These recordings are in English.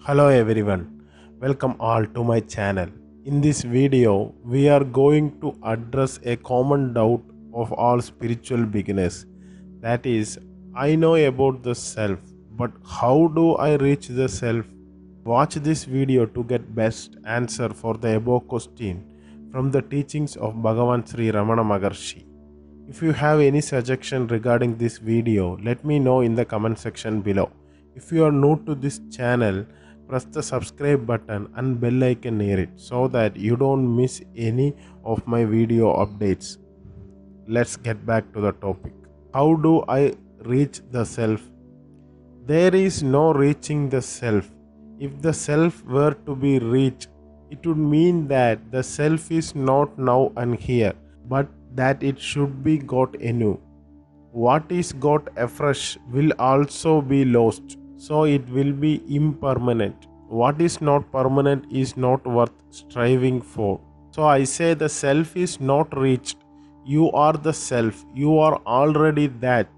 Hello everyone, welcome all to my channel. In this video, we are going to address a common doubt of all spiritual beginners. That is, I know about the self, but how do I reach the self? Watch this video to get best answer for the above question from the teachings of Bhagavn Sri Ramana Maharshi. If you have any suggestion regarding this video, let me know in the comment section below. If you are new to this channel, press the subscribe button and bell icon near it so that you don't miss any of my video updates. Let's get back to the topic. How do I reach the self? There is no reaching the self. If the self were to be reached, it would mean that the self is not now and here, but that it should be got anew. What is got afresh will also be lost, so it will be impermanent. What is not permanent is not worth striving for. So I say the self is not reached. You are the self. You are already that.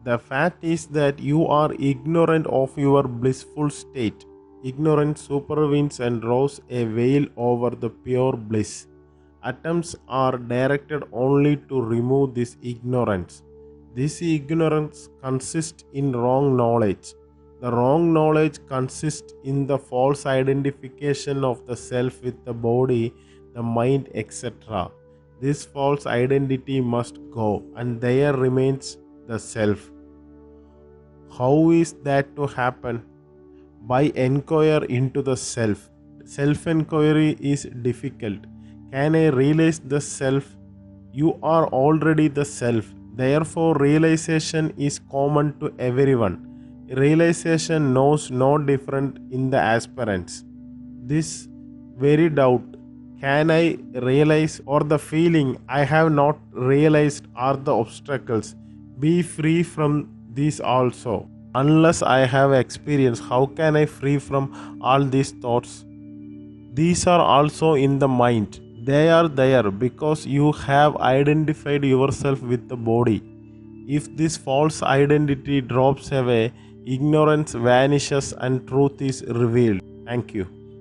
The fact is that you are ignorant of your blissful state. Ignorance supervenes and draws a veil over the pure bliss. Attempts are directed only to remove this ignorance. This ignorance consists in wrong knowledge. The wrong knowledge consists in the false identification of the self with the body, the mind, etc. This false identity must go, and there remains the self. How is that to happen? By inquire into the self. Self-inquiry is difficult. Can I realize the self? You are already the self. Therefore, realization is common to everyone. Realization knows no different in the aspirants. This very doubt, can I realize, or the feeling I have not realized are the obstacles. Be free from these also. Unless I have experience, how can I free from all these thoughts? These are also in the mind. They are there because you have identified yourself with the body. If this false identity drops away, ignorance vanishes and truth is revealed. Thank you.